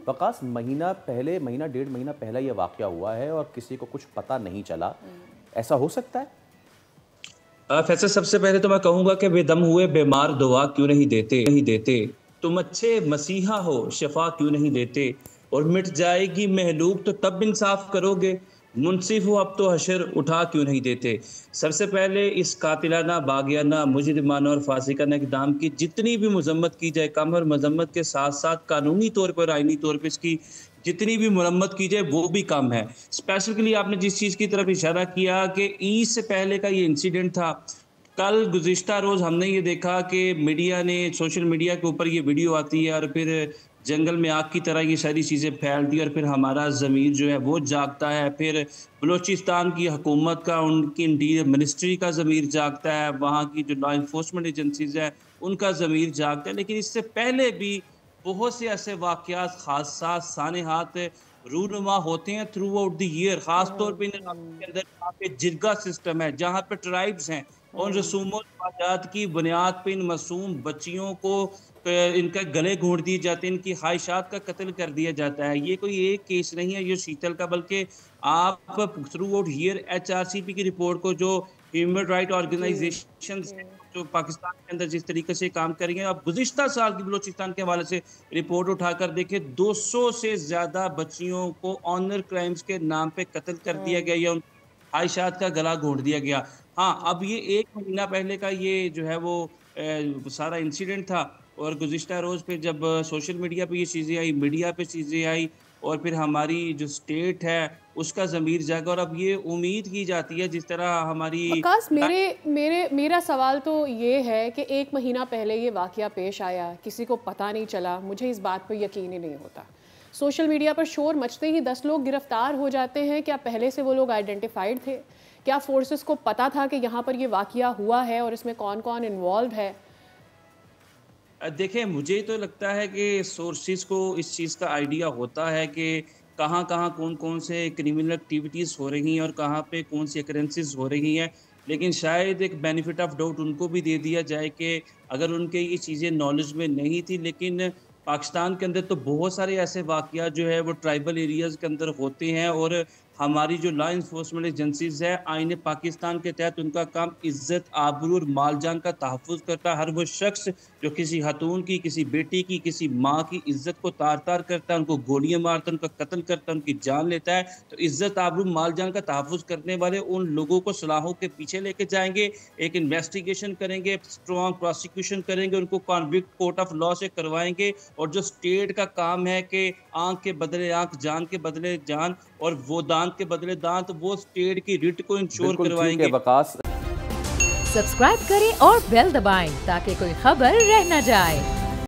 वकास, महीना डेढ़ महीना पहले ये वाक़या हुआ है और किसी को कुछ पता नहीं चला, ऐसा हो सकता है? फैसल, सबसे पहले तो मैं कहूँगा कि बेदम हुए बीमार दुआ क्यों नहीं देते। तुम अच्छे मसीहा हो, शफा क्यों नहीं देते। और मिट जाएगी महलूक तो तब इंसाफ करोगे। मुनसिफ हो अब तो हशर उठा क्यों नहीं देते। सबसे पहले इस कातिलाना, बागियाना, मुजरिमाना और फासिकाना इक़दाम की जितनी भी मजम्मत की जाए कम, और मजम्मत के साथ साथ कानूनी तौर पर, आइनी तौर पर इसकी जितनी भी मुरम्मत की जाए वो भी कम है। स्पेसिफिकली आपने जिस चीज़ की तरफ इशारा किया कि ईद से पहले का ये इंसिडेंट था, कल गुज़िश्ता रोज़ हमने ये देखा कि मीडिया ने, सोशल मीडिया के ऊपर ये वीडियो आती है और फिर जंगल में आग की तरह ये सारी चीज़ें फैलती है और फिर हमारा ज़मीर जो है वो जागता है। फिर बलूचिस्तान की हुकूमत का, उनकी इंटीरियर मिनिस्ट्री का ज़मीर जागता है, वहाँ की जो लॉ इन्फोर्समेंट एजेंसीज़ हैं उनका ज़मीर जागता है। लेकिन इससे पहले भी बहुत से ऐसे वाक़यात, हादसा, सानेहात रूनुमा होते हैं थ्रू आउट द ईयर। ख़ास तौर पे इन इलाकों के अंदर जहाँ पे जिरगा सिस्टम है, जहाँ पे ट्राइब्स हैं, उन रसूम-ओ-रिवाजात की बुनियाद पे इन मासूम बच्चियों को इनके गले घोंट दिए जाते हैं, इनकी ख्वाहिशात का कत्ल कर दिया जाता है। ये कोई एक केस नहीं है ये शीतल का, बल्कि आप थ्रू आउट ईयर एचआरसीपी की रिपोर्ट को, जो ह्यूमन राइट ऑर्गेनाइजेशंस हैं जो पाकिस्तान के अंदर जिस तरीके से काम कर रही हैं, आप गुज़िश्ता साल की बलूचिस्तान के हवाले से रिपोर्ट उठाकर देखें, 200 से ज़्यादा बच्चियों को ऑनर क्राइम्स के नाम पे कत्ल कर दिया गया या उनकी ख्वाहिशात का गला घोंट दिया गया। हाँ, अब ये 1 महीना पहले का ये जो है वो सारा इंसिडेंट था, और गुज़िश्ता रोज़ पे जब सोशल मीडिया पे ये चीज़ें आई, मीडिया पे चीज़ें आई, और फिर हमारी जो स्टेट है उसका ज़मीर जागा, और अब ये उम्मीद की जाती है जिस तरह हमारी वकास, मेरा सवाल तो ये है कि 1 महीना पहले ये वाक़या पेश आया, किसी को पता नहीं चला, मुझे इस बात पर यकीन ही नहीं होता। सोशल मीडिया पर शोर मचते ही 10 लोग गिरफ्तार हो जाते हैं। क्या पहले से वो लोग आइडेंटिफाइड थे? क्या फोर्सेस को पता था कि यहाँ पर ये वाक़या हुआ है और इसमें कौन-कौन इन्वॉल्व है? देखें, मुझे तो लगता है कि सोर्सेज़ को इस चीज़ का आइडिया होता है कि कहाँ-कहाँ, कौन-कौन से क्रिमिनल एक्टिविटीज़ हो रही हैं और कहाँ पे कौन सी ऑकरेंसेस हो रही हैं। लेकिन शायद एक बेनिफिट ऑफ डाउट उनको भी दे दिया जाए कि अगर उनके ये चीज़ें नॉलेज में नहीं थी, लेकिन पाकिस्तान के अंदर तो बहुत सारे ऐसे वाक़यात जो है वो ट्राइबल एरियाज़ के अंदर होते हैं, और हमारी जो लॉ इन्फोर्समेंट एजेंसीज़ है, आईन पाकिस्तान के तहत उनका काम इज़्ज़त, आबरू और माल जान का तहफ़्फ़ुज़ करता है। हर वो शख्स जो किसी खातून की, किसी बेटी की, किसी माँ की इज़्ज़त को तार-तार करता है, उनको गोलियाँ मारता है, उनका कत्ल करता है, उनकी जान लेता है, तो इज़्ज़त, आबरू, माल जान का तहफ़्फ़ुज़ करने वाले उन लोगों को सलाखों के पीछे लेके जाएँगे, एक इन्वेस्टिगेशन करेंगे, स्ट्रॉन्ग प्रोसिक्यूशन करेंगे, उनको कॉन्विक्ट कोर्ट ऑफ लॉ से करवाएँगे, और जो स्टेट का काम है कि आँख के बदले आँख, जान के बदले जान, और वो दांत के बदले दांत, वो स्टेट की रिट को इंश्योर करवाएंगे। ठीक है वकास। सब्सक्राइब करें और बेल दबाएं ताकि कोई खबर रह न जाए।